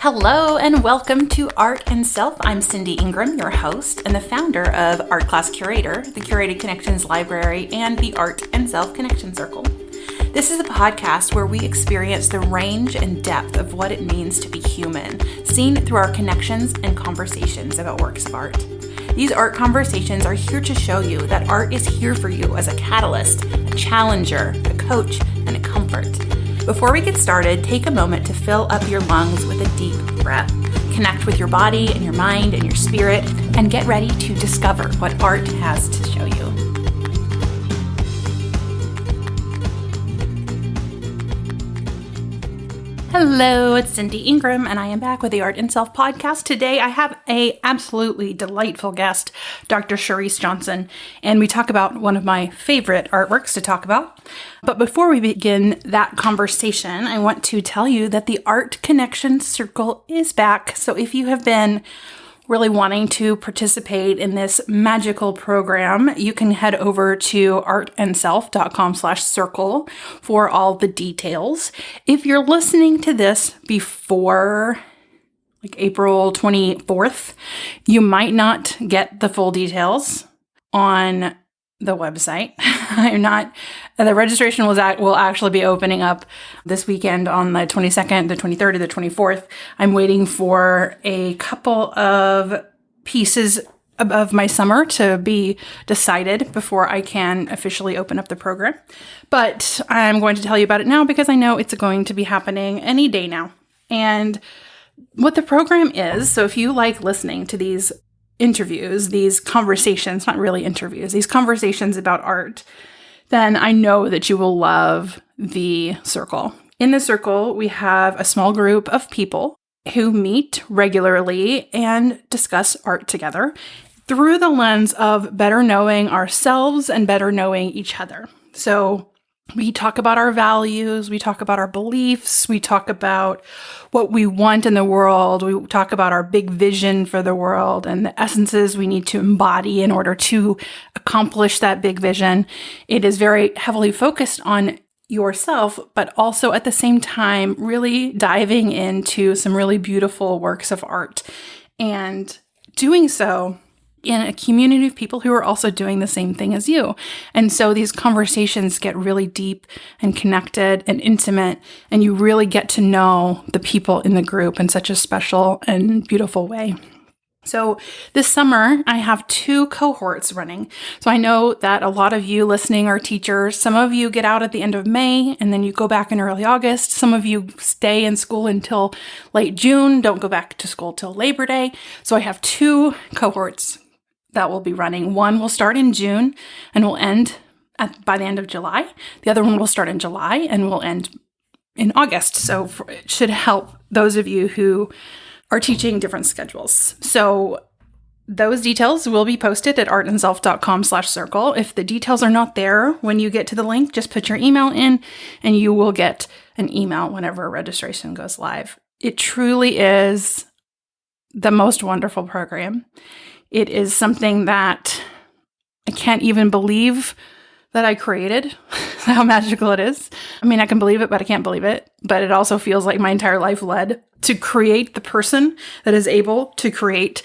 Hello and welcome to Art and Self. I'm Cindy Ingram, your host and the founder of Art Class Curator, the Curated Connections Library, and the Art and Self Connection Circle. This is a podcast where we experience the range and depth of what it means to be human, seen through our connections and conversations about works of art. These art conversations are here to show you that art is here for you as a catalyst, a challenger, a coach, and a comfort. Before we get started, take a moment to fill up your lungs with a deep breath. Connect with your body and your mind and your spirit, and get ready to discover what art has to show you. Hello, it's Cindy Ingram, and I am back with the Art and Self podcast. Today, I have a absolutely delightful guest, Dr. Charryse Johnson, and we talk about one of my favorite artworks to talk about. But before we begin that conversation, I want to tell you that the Art Connection Circle is back. So if you have been really wanting to participate in this magical program, you can head over to artandself.com/circle for all the details. If you're listening to this before April 24th, you might not get the full details on the website. The registration will actually be opening up this weekend on the 22nd, the 23rd, or the 24th. I'm waiting for a couple of pieces of my summer to be decided before I can officially open up the program. But I'm going to tell you about it now because I know it's going to be happening any day now. And what the program is, so if you like listening to these interviews, these conversations, not really interviews, these conversations about art, then I know that you will love the circle. In the circle, we have a small group of people who meet regularly and discuss art together through the lens of better knowing ourselves and better knowing each other. So we talk about our values, we talk about our beliefs, we talk about what we want in the world, we talk about our big vision for the world and the essences we need to embody in order to accomplish that big vision. It is very heavily focused on yourself, but also at the same time, really diving into some really beautiful works of art and doing so in a community of people who are also doing the same thing as you. And so these conversations get really deep and connected and intimate, and you really get to know the people in the group in such a special and beautiful way. So this summer, I have 2 cohorts running. So I know that a lot of you listening are teachers. Some of you get out at the end of May, and then you go back in early August. Some of you stay in school until late June, don't go back to school till Labor Day. So I have 2 cohorts that will be running. One will start in June and will end by the end of July. The other one will start in July and will end in August. So it should help those of you who are teaching different schedules. So those details will be posted at artandself.com/circle. If the details are not there when you get to the link, just put your email in and you will get an email whenever registration goes live. It truly is the most wonderful program. It is something that I can't even believe that I created, how magical it is. I mean, I can believe it, but I can't believe it. But it also feels like my entire life led to create the person that is able to create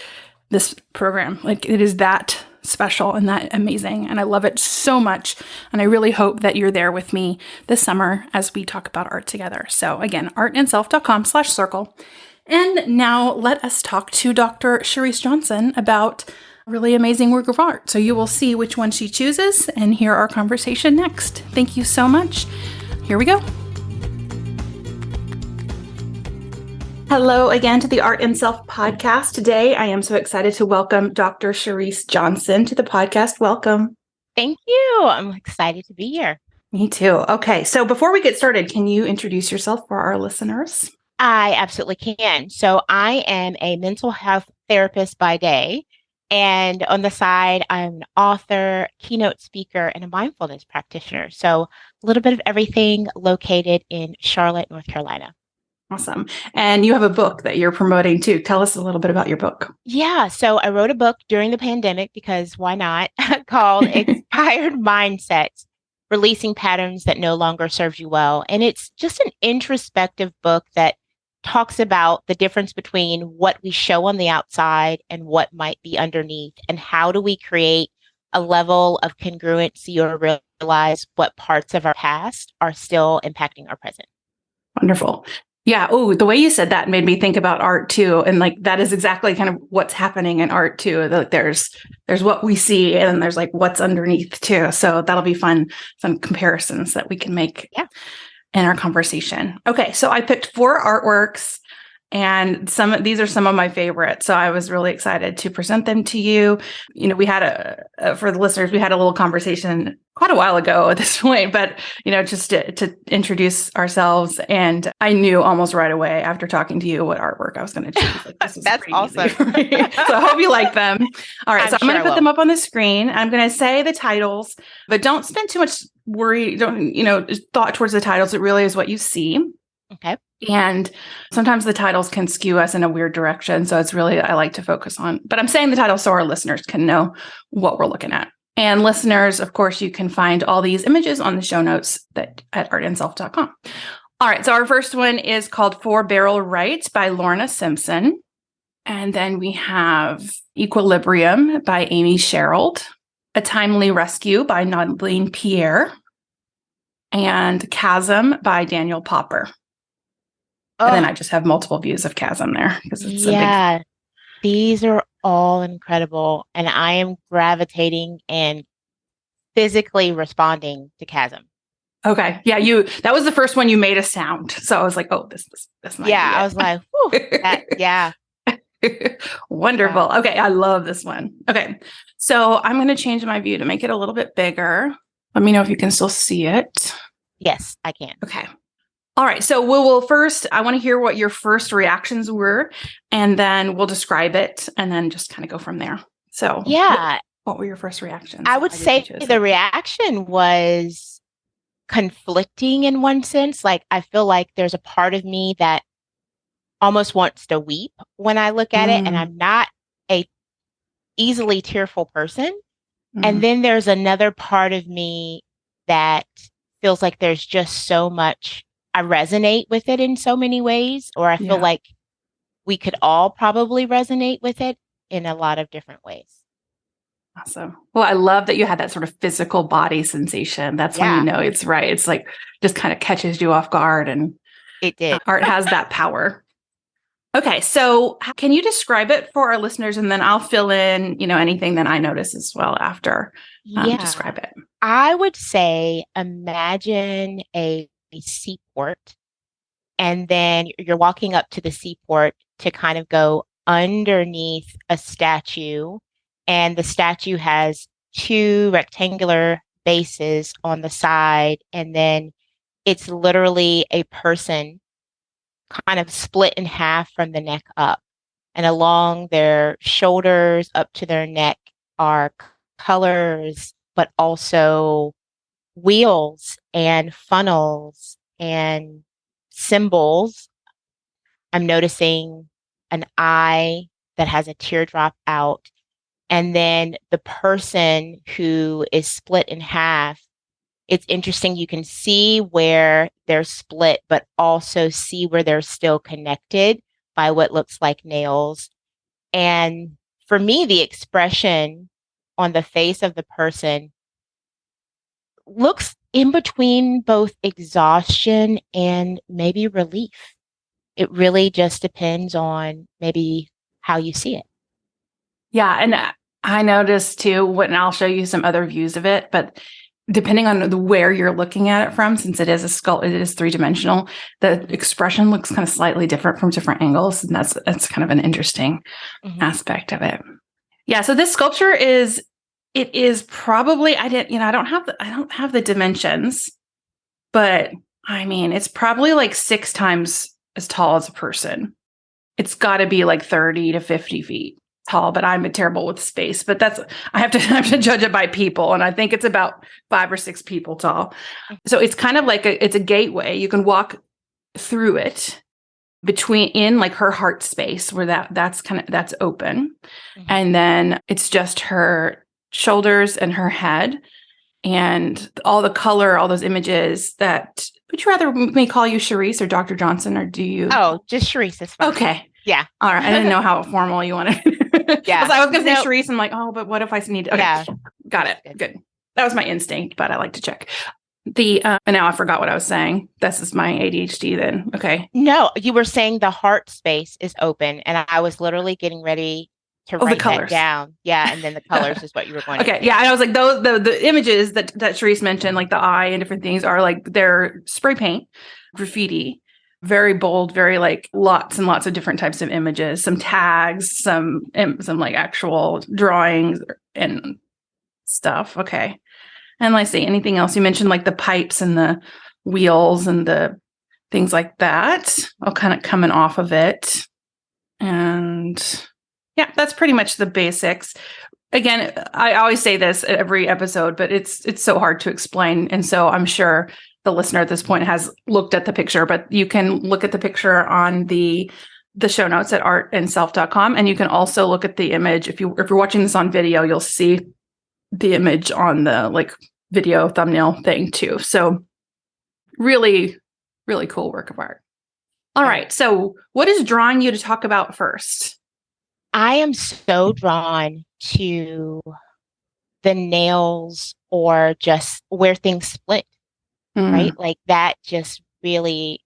this program. Like, it is that special and that amazing. And I love it so much. And I really hope that you're there with me this summer as we talk about art together. So again, artandself.com/circle. And now let us talk to Dr. Charryse Johnson about a really amazing work of art. So you will see which one she chooses and hear our conversation next. Thank you so much. Here we go. Hello again to the Art and Self podcast. Today, I am so excited to welcome Dr. Charryse Johnson to the podcast. Welcome. Thank you. I'm excited to be here. Me too. Okay, so before we get started, can you introduce yourself for our listeners? I absolutely can. So I am a mental health therapist by day, and on the side, I'm an author, keynote speaker, and a mindfulness practitioner. So a little bit of everything located in Charlotte, North Carolina. Awesome. And you have a book that you're promoting too. Tell us a little bit about your book. Yeah. So I wrote a book during the pandemic because why not? Called Expired Mindsets, Releasing Patterns That No Longer Serve You Well. And it's just an introspective book that talks about the difference between what we show on the outside and what might be underneath, and how do we create a level of congruency or realize what parts of our past are still impacting our present. Wonderful. Yeah. Oh, the way you said that made me think about art too. And like, that is exactly kind of what's happening in art too. That there's what we see and there's like what's underneath too. So that'll be fun, some comparisons that we can make in our conversation. Okay. So I picked 4 artworks, and these are some of my favorites. So I was really excited to present them to you. You know, we had for the listeners, we had a little conversation quite a while ago at this point, but, you know, just to introduce ourselves. And I knew almost right away after talking to you what artwork I was going to choose. Like, this is That's awesome. So I hope you like them. All right. I'm going to put them up on the screen. I'm going to say the titles, but don't spend too much thought towards the titles. It really is what you see. Okay. And sometimes the titles can skew us in a weird direction. So it's really, I like to focus on, but I'm saying the title so our listeners can know what we're looking at. And listeners, of course, you can find all these images on the show notes at artandself.com. All right. So our first one is called 4 Barrel Right by Lorna Simpson. And then we have Equilibrium by Amy Sherald, A Timely Rescue by Nadine Pierre, and Chasm by Daniel Popper. And then I just have multiple views of Chasm there because it's these are all incredible, and I am gravitating and physically responding to Chasm. Okay, yeah, that was the first one you made a sound, so I was like, oh, this might be it. I was like, wonderful. Wow. Okay, I love this one. Okay, so I'm going to change my view to make it a little bit bigger. Let me know if you can still see it. Yes, I can. Okay. All right. So I want to hear what your first reactions were, and then we'll describe it and then just kind of go from there. So what were your first reactions? I would say the reaction was conflicting in one sense. Like, I feel like there's a part of me that almost wants to weep when I look at it, and I'm not a easily tearful person. And then there's another part of me that feels like there's just so much. I resonate with it in so many ways, or I feel like we could all probably resonate with it in a lot of different ways. Awesome. Well, I love that you had that sort of physical body sensation. That's when you know it's right. It's like just kind of catches you off guard, and it did. Art has that power. Okay. So can you describe it for our listeners, and then I'll fill in, anything that I notice as well after describe it. I would say, imagine a seaport, and then you're walking up to the seaport to kind of go underneath a statue, and the statue has 2 rectangular bases on the side, and then it's literally a person kind of split in half from the neck up, and along their shoulders up to their neck are colors, but also wheels and funnels and symbols. I'm noticing an eye that has a teardrop out. And then the person who is split in half, it's interesting. You can see where they're split, but also see where they're still connected by what looks like nails. And for me, the expression on the face of the person looks in between both exhaustion and maybe relief. It really just depends on maybe how you see it. Yeah. And I noticed too, and I'll show you some other views of it, but depending on where you're looking at it from, since it is it is 3-dimensional, the expression looks kind of slightly different from different angles. And that's kind of an interesting aspect of it. Yeah. So this sculpture is probably, I don't have the dimensions, but I mean, it's probably like 6 times as tall as a person. It's got to be like 30 to 50 feet tall, but I'm terrible with space, but I have to judge it by people. And I think it's about 5 or 6 people tall. So it's kind of like it's a gateway. You can walk through it in like her heart space where that's open. And then it's just her shoulders and her head. and all the color, all those images that, would you rather me call you Charryse or Dr. Johnson, or do you? Oh, just Charryse is fine. Okay. Yeah. All right. I didn't know how formal you wanted. Yeah. I was going to say Charryse. I'm like, oh, but what if I need to? Okay. Yeah. Got it. Good. That was my instinct, but I like to check. And now I forgot what I was saying. This is my ADHD then. Okay. No, you were saying the heart space is open, and I was literally getting ready to write that down. Yeah, and then the colors is what you were going to Okay. Yeah, and I was like, those the images that Charryse mentioned, like the eye and different things, are like they're spray paint, graffiti, very bold, very like lots and lots of different types of images, some tags, some like actual drawings and stuff. Okay. And let's see, anything else? You mentioned like the pipes and the wheels and the things like that, all kind of coming off of it. And yeah, that's pretty much the basics. Again, I always say this every episode, but it's so hard to explain. And so I'm sure the listener at this point has looked at the picture, but you can look at the picture on the show notes at artandself.com. And you can also look at the image. If you're watching this on video, you'll see the image on the like video thumbnail thing too. So really, really cool work of art. All right. So what is drawing you to talk about first? I am so drawn to the nails, or just where things split, right? Like that just really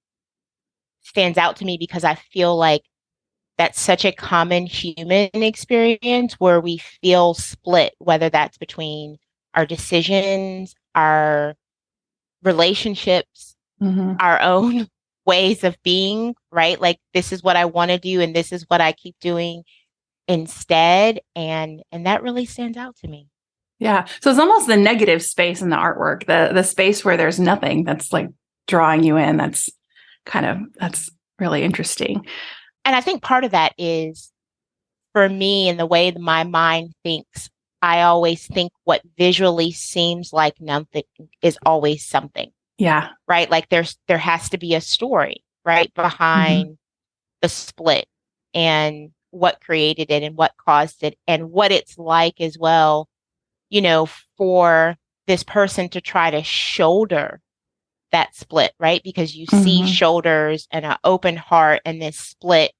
stands out to me, because I feel like that's such a common human experience where we feel split, whether that's between our decisions, our relationships, our own ways of being, right? Like this is what I want to do and this is what I keep doing instead. And that really stands out to me. Yeah. So it's almost the negative space in the artwork, the space where there's nothing that's like drawing you in. That's really interesting. And I think part of that is, for me, in the way that my mind thinks, I always think what visually seems like nothing is always something. Yeah. Right. Like there has to be a story, right, behind the split, and what created it and what caused it and what it's like as well, you know, for this person to try to shoulder that split, right? Because you see shoulders and an open heart and this split.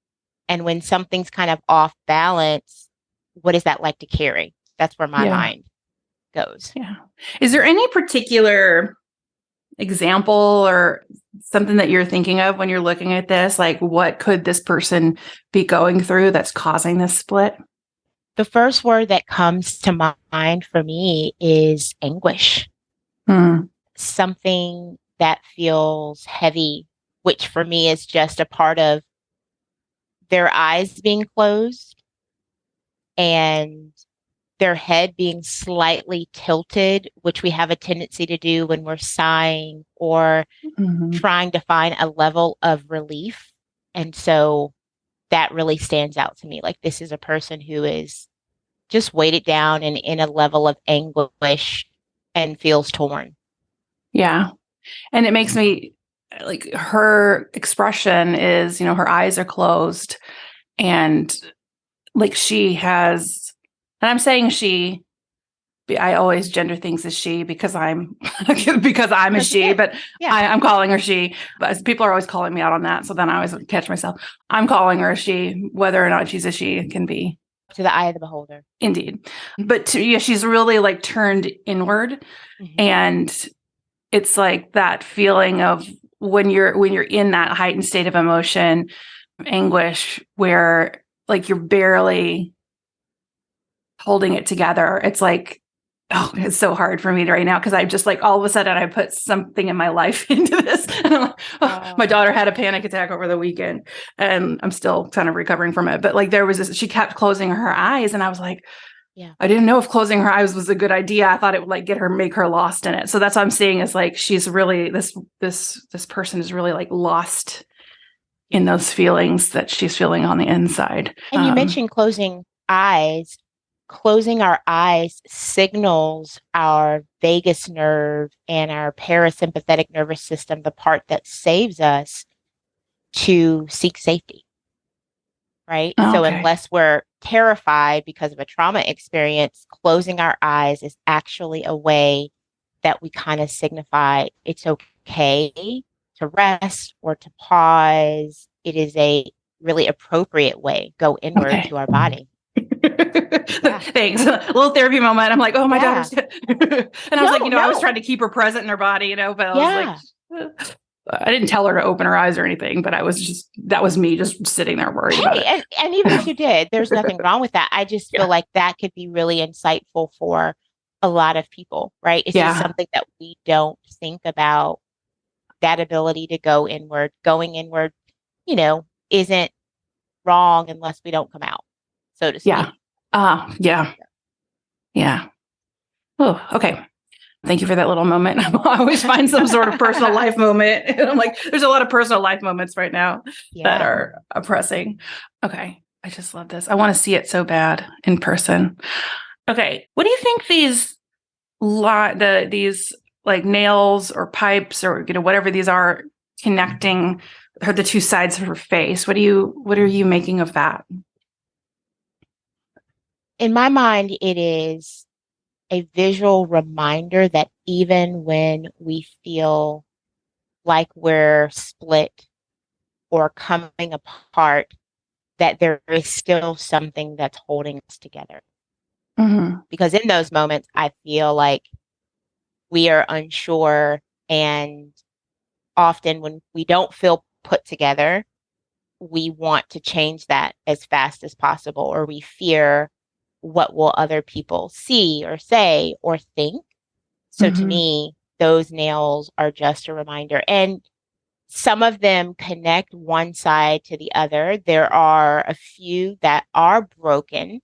And when something's kind of off balance, what is that like to carry? That's where my mind goes. Yeah. Is there any particular example or something that you're thinking of when you're looking at this? Like, what could this person be going through that's causing this split? The first word that comes to mind for me is anguish. Something that feels heavy, which for me is just a part of their eyes being closed and their head being slightly tilted, which we have a tendency to do when we're sighing or trying to find a level of relief. And so that really stands out to me. Like, this is a person who is just weighted down and in a level of anguish and feels torn. Yeah. And it makes me like, her expression is, her eyes are closed, and like she has, and I'm saying she, I always gender things as she because I'm a she, but I'm calling her she. But people are always calling me out on that. So then I always catch myself. I'm calling her a she, whether or not she's a she. It can be to the eye of the beholder. Indeed. But she's really like turned inward. And it's like that feeling of when you're in that heightened state of emotion, anguish, where like you're barely holding it together. It's like, oh, it's so hard for me right now, because I just like all of a sudden I put something in my life into this. And I'm like, my daughter had a panic attack over the weekend, and I'm still kind of recovering from it. But like there was this, she kept closing her eyes, and I was like, I didn't know if closing her eyes was a good idea. I thought it would like make her lost in it. So that's what I'm seeing, is like she's really this person is really like lost in those feelings that she's feeling on the inside. And you mentioned closing eyes. Closing our eyes signals our vagus nerve and our parasympathetic nervous system, the part that saves us, to seek safety. Right? Okay. So unless we're terrified because of a trauma experience, closing our eyes is actually a way that we kind of signify it's okay to rest or to pause. It is a really appropriate way, go inward Okay. to our body. Yeah. Thanks. A little therapy moment. I'm like, oh, my Yeah. daughter's and I was No, like, I was no. trying to keep her present in her body, but I was like, Yeah. I didn't tell her to open her eyes or anything, but that was me just sitting there worried about Hey, it. and even if you did, there's nothing wrong with that. I just feel Yeah. like that could be really insightful for a lot of people, right? It's just Yeah. something that we don't think about, that ability to go inward. Going inward, isn't wrong unless we don't come out, so to Yeah. speak. Yeah. Yeah. Oh, okay. Thank you for that little moment. I always find some sort of personal life moment. And I'm like, there's a lot of personal life moments right now that Yeah. are oppressing. Okay. I just love this. I want to see it so bad in person. Okay. What do you think these like nails or pipes or whatever these are connecting the two sides of her face? What are you making of that? In my mind, it is a visual reminder that even when we feel like we're split or coming apart, that there is still something that's holding us together. Mm-hmm. Because in those moments, I feel like we are unsure. And often when we don't feel put together, we want to change that as fast as possible, or we fear what will other people see or say or think. So to Mm-hmm. me, those nails are just a reminder. And some of them connect one side to the other. There are a few that are broken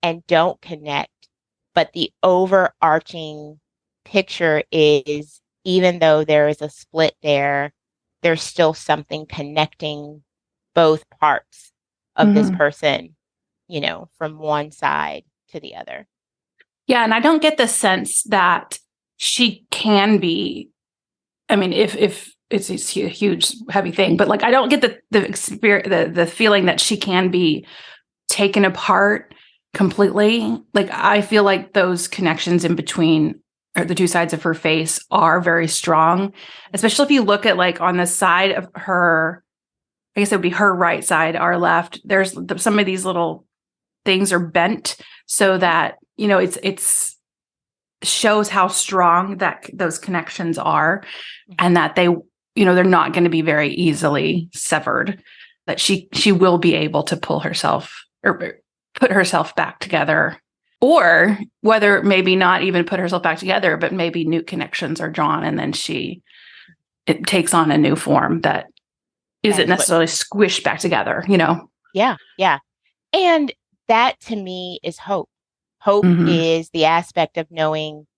and don't connect, but the overarching picture is, even though there is a split there, there's still something connecting both parts of this Mm-hmm. person, from one side to the other. Yeah, and I don't get the sense that she can be. I mean, if it's a huge, heavy thing, but like I don't get the experience, the feeling that she can be taken apart completely. Like I feel like those connections in between or the two sides of her face are very strong, especially if you look at like on the side of her. I guess it would be her right side, our left. There's some of these little things are bent so that it's shows how strong that those connections are and that they're not going to be very easily severed, that she will be able to pull herself or put herself back together, or whether maybe not even put herself back together, but maybe new connections are drawn and then it takes on a new form that That isn't is what, necessarily squished back together. yeah, yeah. And that to me is hope. Hope Mm-hmm. is the aspect of knowing,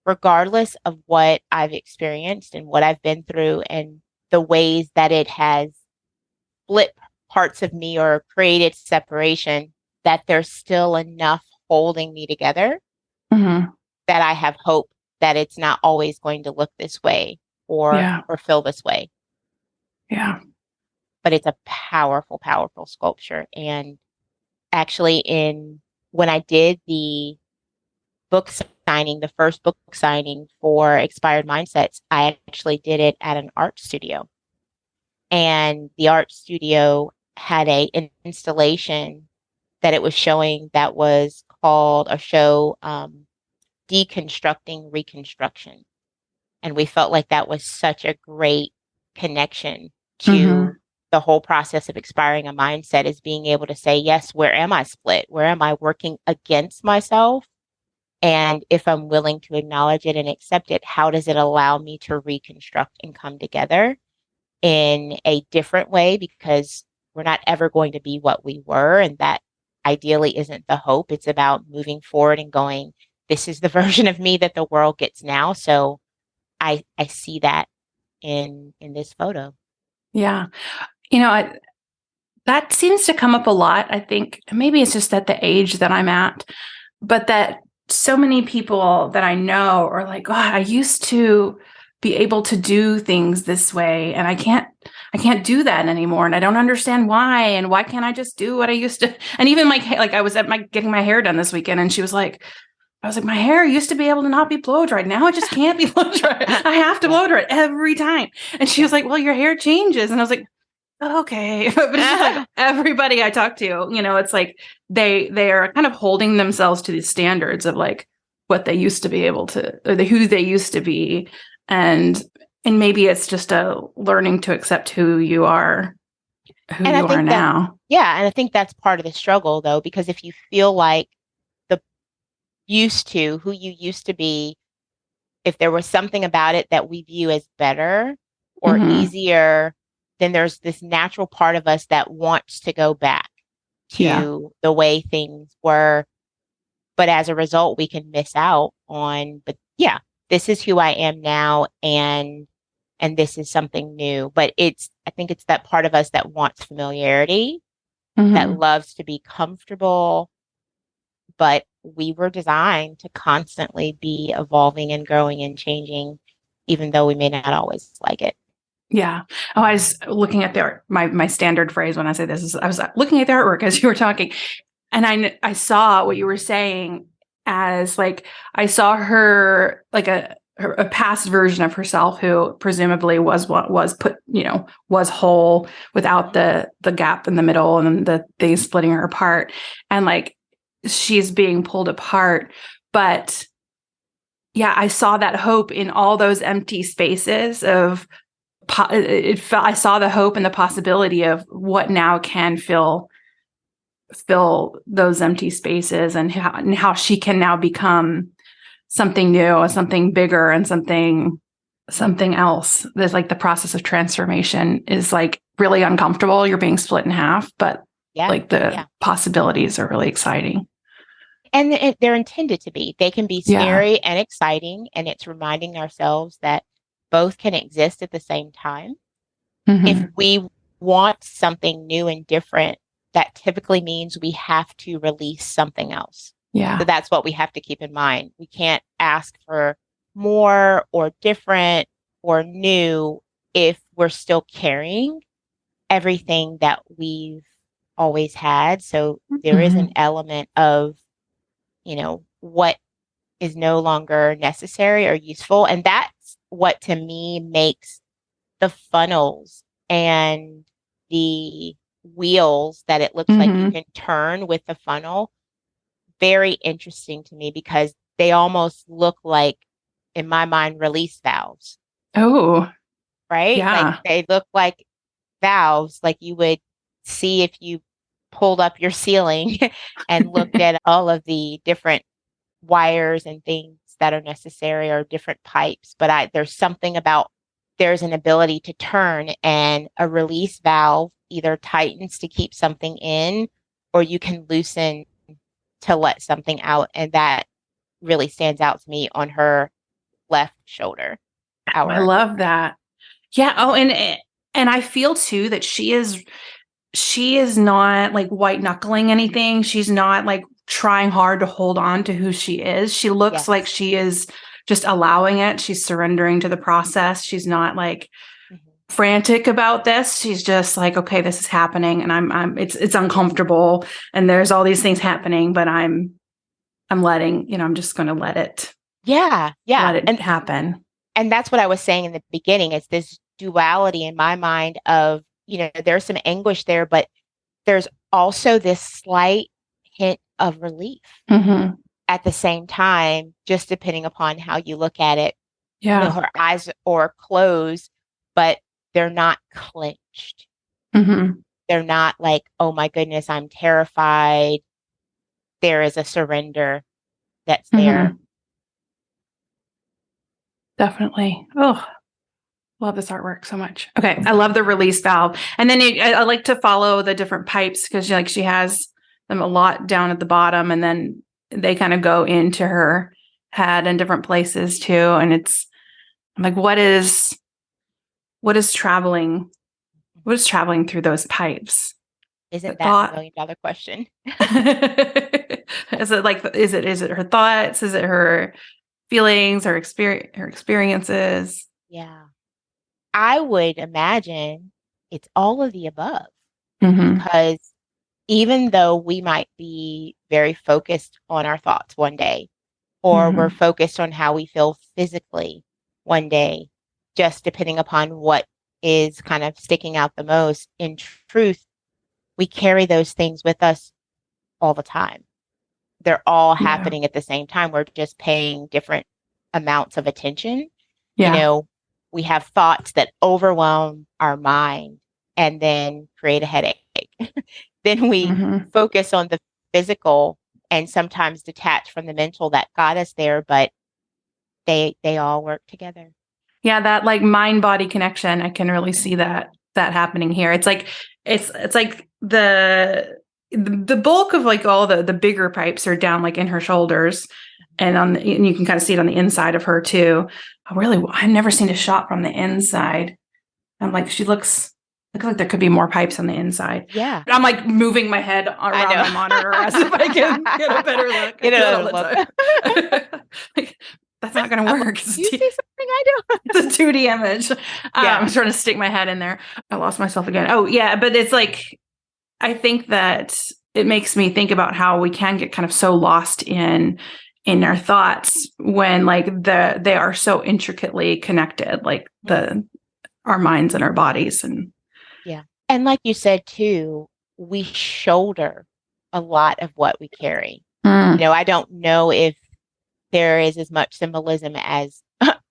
regardless of what I've experienced and what I've been through and the ways that it has split parts of me or created separation, that there's still enough holding me together Mm-hmm. that I have hope that it's not always going to look this way or Yeah. feel this way. Yeah. But it's a powerful, powerful sculpture. And actually, when I did the book signing, the first book signing for Expired Mindsets, I actually did it at an art studio. And the art studio had an installation that it was showing that was called a show, Deconstructing Reconstruction. And we felt like that was such a great connection Mm-hmm. to the whole process of expiring a mindset, is being able to say, yes, where am I split? Where am I working against myself? And if I'm willing to acknowledge it and accept it, how does it allow me to reconstruct and come together in a different way? Because we're not ever going to be what we were. And that ideally isn't the hope. It's about moving forward and going, this is the version of me that the world gets now. So I see that in this photo. Yeah. That seems to come up a lot. I think maybe it's just at the age that I'm at, but that so many people that I know are like, God, I used to be able to do things this way and I can't do that anymore. And I don't understand why. And why can't I just do what I used to? And even like I was at getting my hair done this weekend and she was like, I was like, my hair used to be able to not be blow dried. Now it just can't be blow dried. I have to blow dry it every time. And she was like, well, your hair changes. And I was like, okay. But it's just like everybody I talk to, it's like they are kind of holding themselves to the standards of like what they used to be able to, or who they used to be. And maybe it's just a learning to accept who you are now. Yeah. And I think that's part of the struggle though, because if you feel like who you used to be, if there was something about it that we view as better or easier, then there's this natural part of us that wants to go back to the way things were. But as a result, we can miss out on, this is who I am now. And this is something new. But I think it's that part of us that wants familiarity, that loves to be comfortable. But we were designed to constantly be evolving and growing and changing, even though we may not always like it. Yeah. Oh, I was looking at my standard phrase when I say this is I was looking at the artwork as you were talking, and I saw what you were saying as like I saw her like a past version of herself who presumably was whole without the gap in the middle and the thing splitting her apart, and like she's being pulled apart. But yeah, I saw that hope in all those empty spaces of I saw the hope and the possibility of what now can fill those empty spaces, and how she can now become something new, something bigger, and something else. There's like the process of transformation is like really uncomfortable. You're being split in half, but the possibilities are really exciting. And they're intended to be. They can be scary and exciting, and it's reminding ourselves that both can exist at the same time. If we want something new and different, that typically means we have to release something else. Yeah. So that's what we have to keep in mind. We can't ask for more or different or new if we're still carrying everything that we've always had. So there is an element of, what is no longer necessary or useful. And that's what to me makes the funnels and the wheels that it looks like you can turn with the funnel very interesting to me, because they almost look like, in my mind, release valves. Oh, right? Yeah. Like they look like valves, like you would see if you pulled up your ceiling and looked at all of the different wires and things that are necessary, or different pipes. But there's something about, there's an ability to turn, and a release valve either tightens to keep something in, or you can loosen to let something out. And that really stands out to me on her left shoulder. I love that. Yeah. Oh, and I feel too that she is not like white knuckling anything. She's not like trying hard to hold on to who she is. She looks like she is just allowing it. She's surrendering to the process. She's not like frantic about this. She's just like, okay, this is happening, and it's uncomfortable, and there's all these things happening, but I'm letting, I'm just going to let it. Yeah. Let it happen. And that's what I was saying in the beginning. It's this duality in my mind of, there's some anguish there, but there's also this slight hint of relief at the same time, just depending upon how you look at it. Yeah. Her eyes are closed, but they're not clenched. They're not like, oh my goodness, I'm terrified. There is a surrender that's there. Definitely. Oh, love this artwork so much. Okay. I love the release valve. And then I like to follow the different pipes, because she has them a lot down at the bottom, and then they kind of go into her head in different places too. And I'm like, what is traveling through those pipes? Isn't that a $1 million question? Is it her thoughts? Is it her feelings, her experiences? Yeah. I would imagine it's all of the above, because even though we might be very focused on our thoughts one day, or we're focused on how we feel physically one day, just depending upon what is kind of sticking out the most. In truth, we carry those things with us all the time. They're all happening at the same time. We're just paying different amounts of attention. You know, we have thoughts that overwhelm our mind and then create a headache. Then we focus on the physical and sometimes detach from the mental that got us there, but they all work together. Yeah, that like mind body connection, I can really see that happening here. It's like the bulk of like all the bigger pipes are down like in her shoulders, and and you can kind of see it on the inside of her too. I've never seen a shot from the inside. I'm like, she looks like there could be more pipes on the inside. Yeah. I'm like moving my head around my monitor as if I can get a better look. Get another look. Like, that's not going to work. You see something I do? It's a 2D image. I'm trying to stick my head in there. I lost myself again. Oh, yeah. But it's like, I think that it makes me think about how we can get kind of so lost in our thoughts when like they are so intricately connected, like our minds and our bodies. And and like you said too, we shoulder a lot of what we carry. You know, I don't know if there is as much symbolism as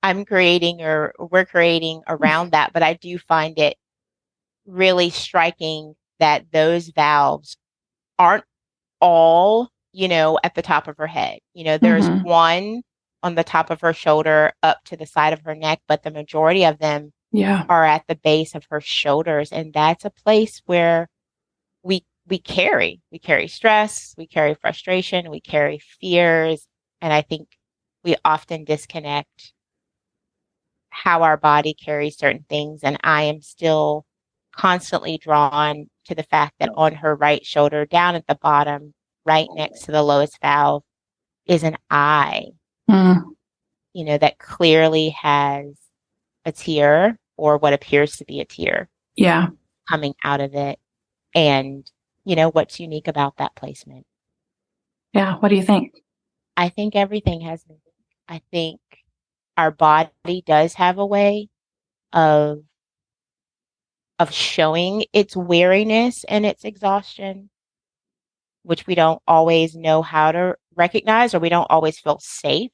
I'm creating or we're creating around that, but I do find it really striking that those valves aren't all, you know, at the top of her head. You know, there's one on the top of her shoulder up to the side of her neck, but the majority of them are at the base of her shoulders. And that's a place where we carry stress, we carry frustration, we carry fears. And I think we often disconnect how our body carries certain things. And I am still constantly drawn to the fact that on her right shoulder, down at the bottom, right next to the lowest valve, is an eye, you know, that clearly has a tear or what appears to be a tear coming out of it. And, you know, what's unique about that placement? Yeah. What do you think? I think everything has meaning. I think our body does have a way of showing its weariness and its exhaustion, which we don't always know how to recognize, or we don't always feel safe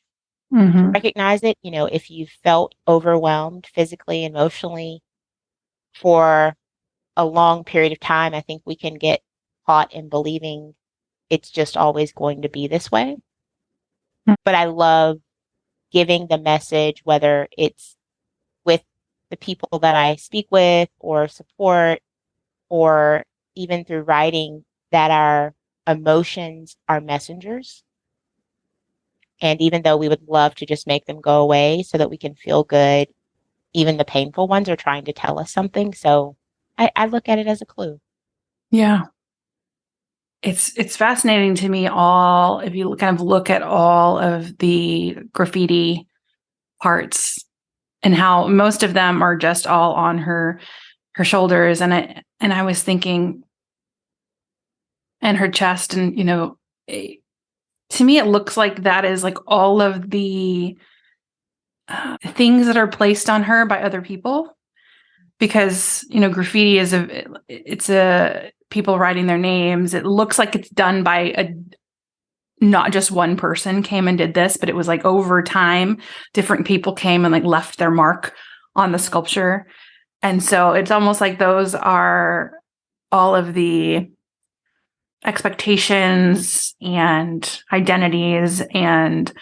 to recognize it. You know, if you felt overwhelmed physically, emotionally for a long period of time, I think we can get caught in believing it's just always going to be this way. But I love giving the message, whether it's with the people that I speak with or support, or even through writing, that our emotions are messengers. And even though we would love to just make them go away so that we can feel good, even the painful ones are trying to tell us something. So I look at it as a clue. Yeah. It's fascinating to me if you kind of look at all of the graffiti parts and how most of them are just all on her shoulders. And I was thinking, and her chest, and, you know, to me, it looks like that is like all of the things that are placed on her by other people, because, you know, graffiti is it's people writing their names. It looks like it's done by not just one person came and did this, but it was like over time, different people came and like left their mark on the sculpture. And so it's almost like those are all of the expectations and identities and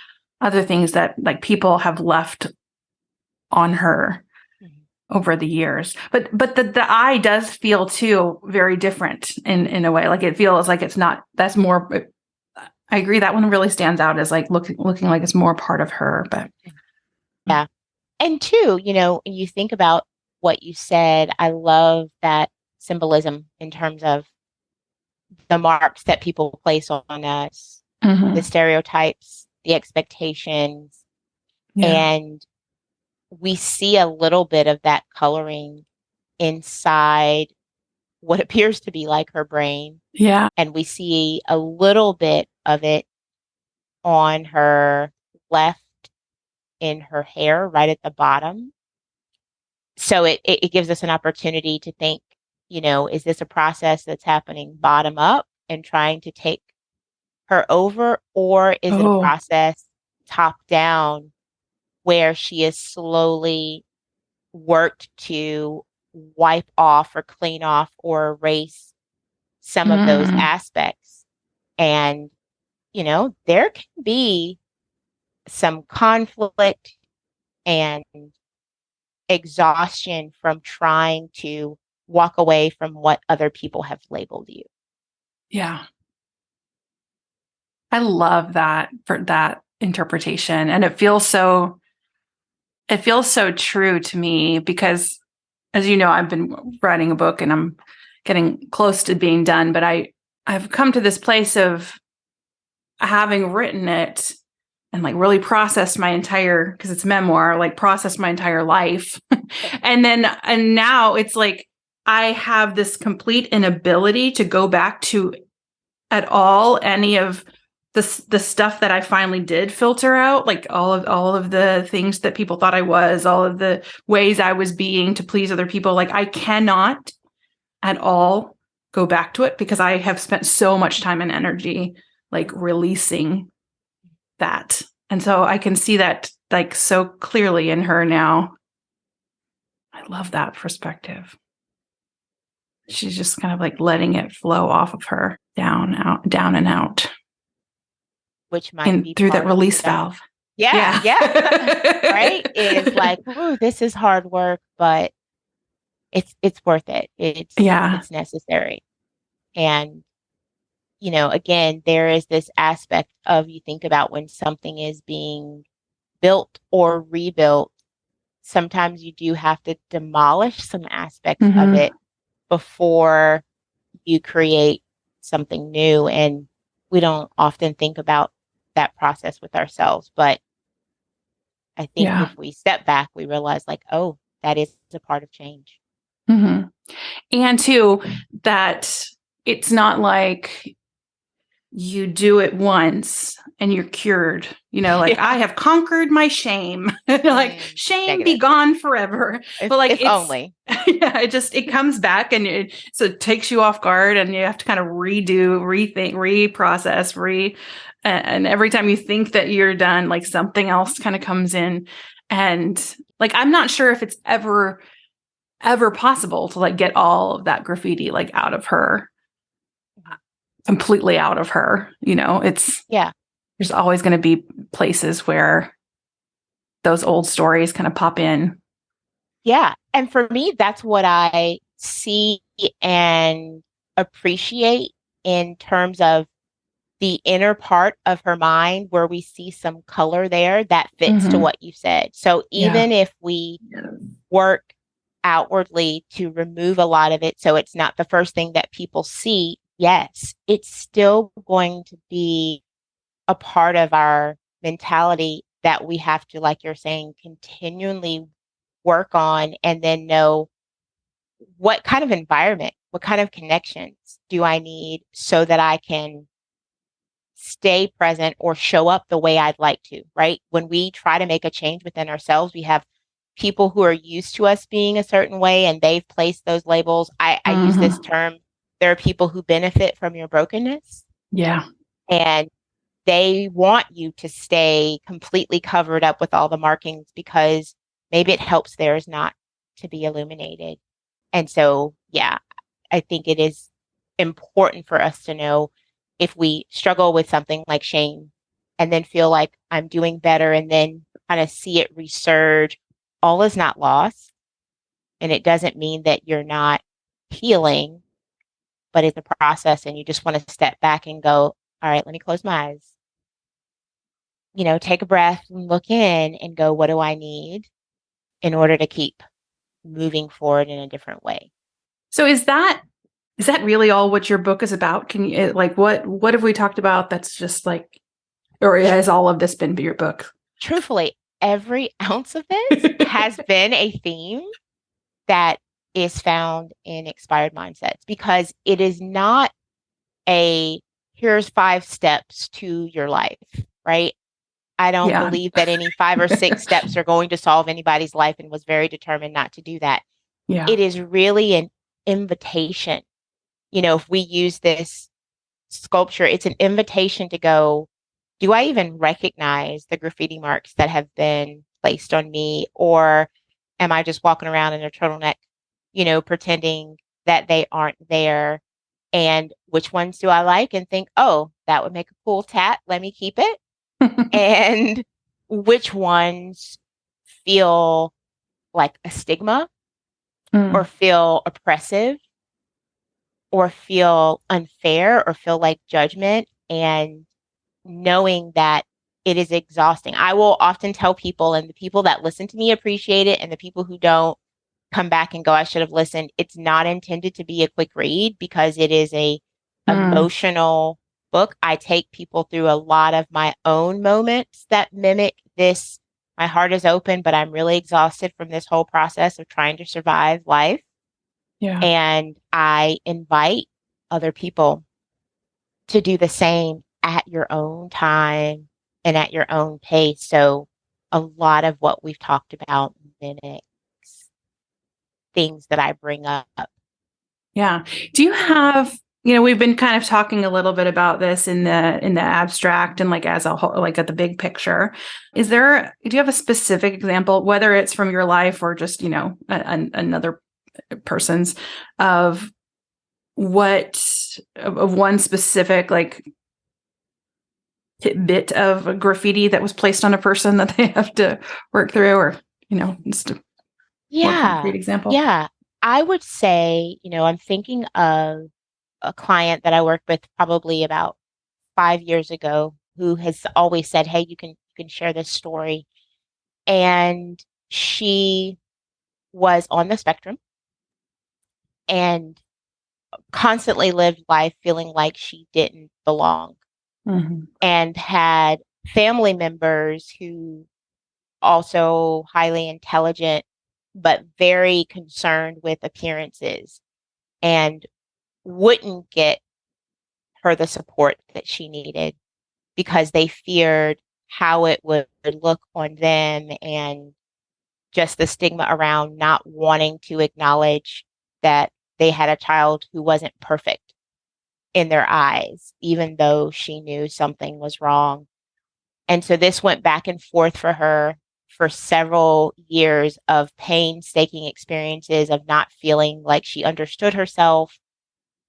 other things that like people have left on her over the years. But the eye does feel too very different in a way. Like it feels like it's not, that's more, I agree, that one really stands out as like looking like it's more part of her. But yeah. And two, you know, you think about what you said, I love that symbolism in terms of the marks that people place on us, the stereotypes, the expectations, and we see a little bit of that coloring inside what appears to be like her brain. Yeah. And we see a little bit of it on her left in her hair right at the bottom. So it gives us an opportunity to think, is this a process that's happening bottom up and trying to take her over, or is it a Oh. process top down where she is slowly worked to wipe off or clean off or erase some of those Mm. aspects? And, there can be some conflict and exhaustion from trying to walk away from what other people have labeled you. Yeah. I love that for that interpretation. And it feels so true to me because, as you know, I've been writing a book and I'm getting close to being done, but I've come to this place of having written it and like really processed my entire, because it's memoir, like processed my entire life. and now it's like I have this complete inability to go back to at all any of the stuff that I finally did filter out, like all of the things that people thought I was, all of the ways I was being to please other people. Like I cannot at all go back to it because I have spent so much time and energy like releasing that. And so I can see that like so clearly in her now. I love that perspective. She's just kind of like letting it flow off of her down and out. Which might be through that part of release valve. Yeah. Right? It's like, ooh, this is hard work, but it's worth it. It's necessary. And, again, there is this aspect of, you think about when something is being built or rebuilt, sometimes you do have to demolish some aspects of it before you create something new. And we don't often think about that process with ourselves. But I think if we step back, we realize like, oh, that is a part of change. Mm-hmm. And too, that it's not like you do it once and you're cured, like I have conquered my shame, like shame be gone forever. But like it's only, it comes back and so it takes you off guard and you have to kind of redo, rethink, reprocess, and every time you think that you're done, like something else kind of comes in. And like, I'm not sure if it's ever possible to like get all of that graffiti like out of her, completely out of her. There's always going to be places where those old stories kind of pop in. Yeah. And for me, that's what I see and appreciate in terms of the inner part of her mind where we see some color there that fits to what you said. So even if we work outwardly to remove a lot of it, so it's not the first thing that people see, yes, it's still going to be a part of our mentality that we have to, like you're saying, continually work on, and then know what kind of environment, what kind of connections do I need so that I can stay present or show up the way I'd like to, right? When we try to make a change within ourselves, we have people who are used to us being a certain way and they've placed those labels. I use this term. There are people who benefit from your brokenness. Yeah. And they want you to stay completely covered up with all the markings because maybe it helps theirs not to be illuminated. And so, yeah, I think it is important for us to know if we struggle with something like shame and then feel like I'm doing better and then kind of see it resurge, all is not lost. And it doesn't mean that you're not healing, but it's a process and you just want to step back and go, all right, let me close my eyes. Take a breath and look in and go, what do I need in order to keep moving forward in a different way? So is that really all what your book is about? Can you like what have we talked about that's just like, or has all of this been your book? Truthfully, every ounce of this has been a theme that is found in Expired Mindsets, because it is not here's 5 steps to your life, right? I don't Yeah. believe that any 5 or 6 steps are going to solve anybody's life, and was very determined not to do that. Yeah. It is really an invitation. If we use this sculpture, it's an invitation to go, do I even recognize the graffiti marks that have been placed on me? Or am I just walking around in a turtleneck, pretending that they aren't there? And which ones do I like and think, oh, that would make a cool tat. Let me keep it. And which ones feel like a stigma or Mm. feel oppressive or feel unfair or feel like judgment, and knowing that it is exhausting. I will often tell people, and the people that listen to me appreciate it, and the people who don't come back and go, I should have listened. It's not intended to be a quick read because it is a Mm. emotional book. I take people through a lot of my own moments that mimic this. My heart is open, but I'm really exhausted from this whole process of trying to survive life. Yeah. And I invite other people to do the same at your own time and at your own pace. So a lot of what we've talked about mimics things that I bring up. Yeah. Do you have, we've been kind of talking a little bit about this in the abstract and like as a whole, like at the big picture. Do you have a specific example, whether it's from your life or just, another person's, of of one specific like bit of graffiti that was placed on a person that they have to work through, or, just a more concrete Yeah. example? Yeah. I would say, I'm thinking of a client that I worked with probably about 5 years ago who has always said, hey, you can share this story. And she was on the spectrum and constantly lived life feeling like she didn't belong, Hmm. and had family members who also highly intelligent, but very concerned with appearances, and wouldn't get her the support that she needed because they feared how it would look on them, and just the stigma around not wanting to acknowledge that they had a child who wasn't perfect in their eyes, even though she knew something was wrong. And so this went back and forth for her for several years of painstaking experiences of not feeling like she understood herself,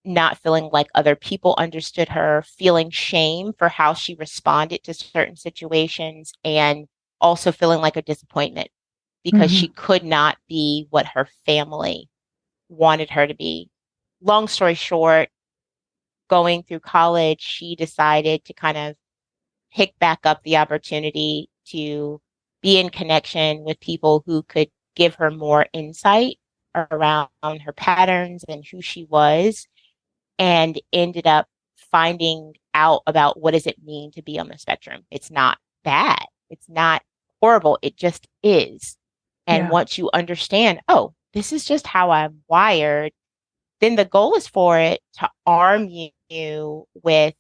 not feeling like other people understood her, feeling shame for how she responded to certain situations, and also feeling like a disappointment because she Hmm. could not be what her family wanted her to be. Long story short, going through college, she decided to kind of pick back up the opportunity to be in connection with people who could give her more insight around her patterns and who she was, and ended up finding out about what does it mean to be on the spectrum. It's not bad. It's not horrible. It just is. And Yeah. once you understand, oh, this is just how I'm wired, then the goal is for it to arm you with,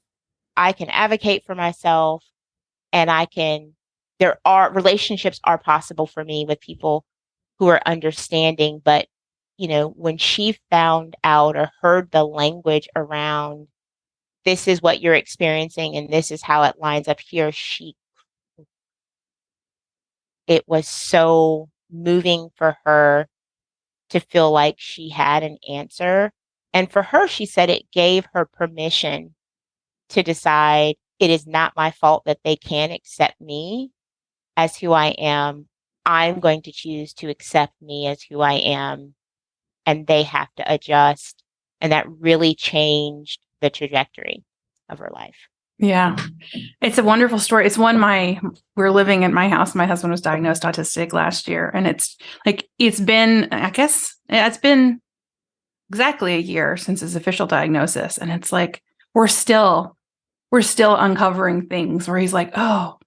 I can advocate for myself, and there are relationships are possible for me with people who are understanding. But, when she found out or heard the language around, this is what you're experiencing and this is how it lines up here, it was so moving for her to feel like she had an answer. And for her, she said it gave her permission to decide, it is not my fault that they can't accept me as who I am. I'm going to choose to accept me as who I am, and they have to adjust. And that really changed the trajectory of her life. Yeah. It's a wonderful story. It's one we're living at my house. My husband was diagnosed autistic last year. And it's been, I guess, it's been exactly a year since his official diagnosis. And it's like, we're still uncovering things where he's like, oh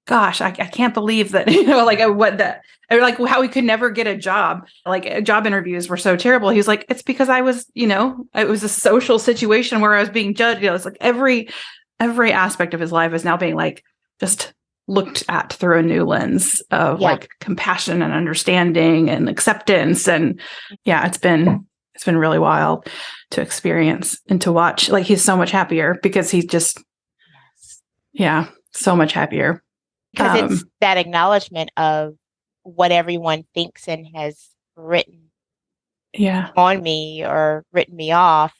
gosh, I can't believe that, like what that, or like how he could never get a job. Like job interviews were so terrible. He was like, it's because I was, it was a social situation where I was being judged. It's like every aspect of his life is now being like just looked at through a new lens of Yeah. like compassion and understanding and acceptance. And yeah, it's been really wild to experience and to watch. Like he's so much happier because he's just, Yes. yeah, so much happier. Because it's that acknowledgement of what everyone thinks and has written Yeah. on me or written me off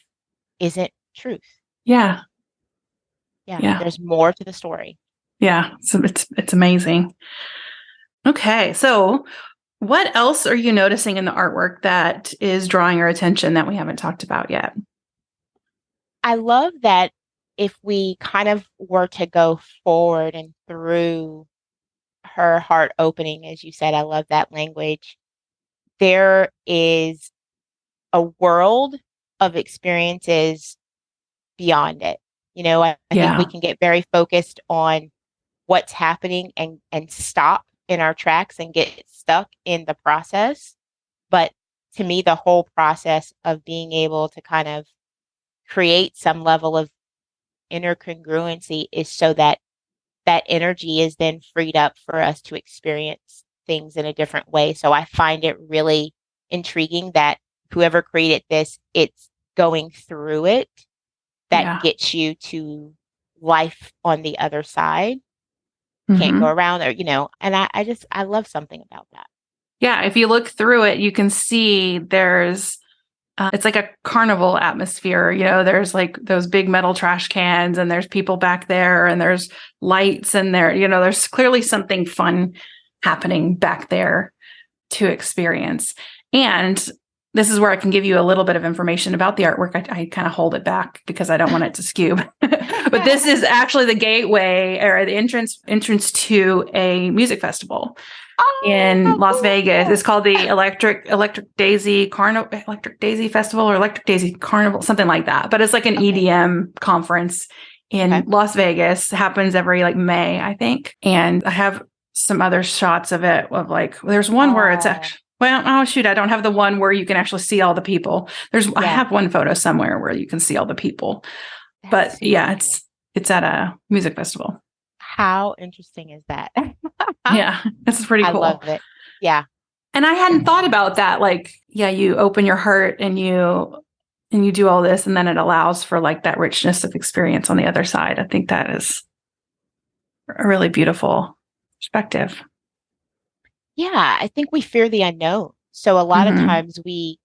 isn't truth. Yeah. Yeah, Yeah. there's more to the story. Yeah. So it's amazing. Okay. So what else are you noticing in the artwork that is drawing your attention that we haven't talked about yet? I love that if we kind of were to go forward and through her heart opening, as you said, I love that language. There is a world of experiences beyond it. I think we Yeah. can get very focused on what's happening and stop in our tracks and get stuck in the process. But to me, the whole process of being able to kind of create some level of inner congruency is so that that energy is then freed up for us to experience things in a different way. So I find it really intriguing that whoever created this, it's going through it that Yeah. gets you to life on the other side. Can't go Hmm. around or, and I love something about that. Yeah. If you look through it, you can see there's it's like a carnival atmosphere. There's like those big metal trash cans and there's people back there and there's lights and there's clearly something fun happening back there to experience. And this is where I can give you a little bit of information about the artwork. I kind of hold it back because I don't want it to skew. But this is actually the gateway or the entrance to a music festival Oh, in how Las Vegas. cool. It's called the Electric Daisy Festival or Electric Daisy Carnival, something like that. But it's like an Okay. EDM conference in Okay. Las Vegas. It happens every like May, I think. And I have some other shots of it of like there's one where it's Oh, actually well, oh shoot, I don't have the one where you can actually see all the people. I yeah. have one photo somewhere where you can see all the people. That's But super yeah, cool. it's at a music festival. How interesting is that? Yeah, it's pretty I love cool. it. Yeah. And I hadn't thought about that. Like, yeah, you open your heart and you do all this, and then it allows for like that richness of experience on the other side. I think that is a really beautiful perspective. Yeah, I think we fear the unknown. So a lot of Mm-hmm. times we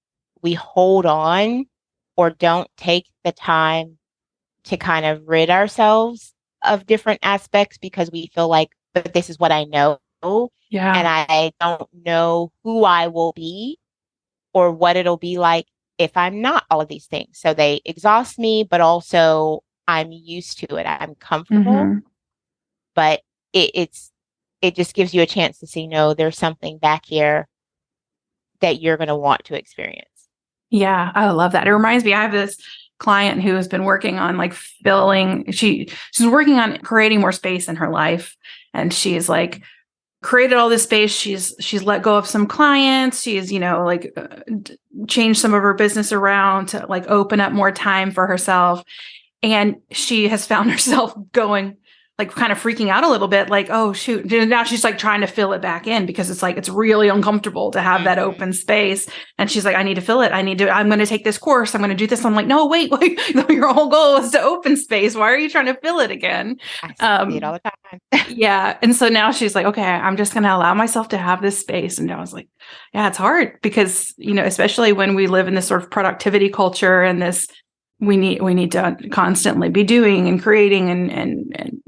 hold on or don't take the time to kind of rid ourselves of different aspects because we feel like, but this is what I know, and Yeah. I don't know who I will be or what it'll be like if I'm not all of these things. So they exhaust me, but also I'm used to it. I'm comfortable, Mm-hmm. but it's it just gives you a chance to see, no, there's something back here that you're going to want to experience. Yeah, I love that. It reminds me, I have this client who has been working on like she's working on creating more space in her life. And she's like created all this space. She's let go of some clients. She's, changed some of her business around to like open up more time for herself. And she has found herself going like kind of freaking out a little bit, like, oh shoot. Now she's like trying to fill it back in because it's like it's really uncomfortable to have that Mm-hmm. open space. And she's like, I need to fill it. I'm going to take this course. I'm going to do this. I'm like, no, wait. Your whole goal is to open space. Why are you trying to fill it again? I see it Um, all the time. yeah. And so now she's like, okay, I'm just going to allow myself to have this space. And I was like, yeah, it's hard because, especially when we live in this sort of productivity culture and this, we need to constantly be doing and creating and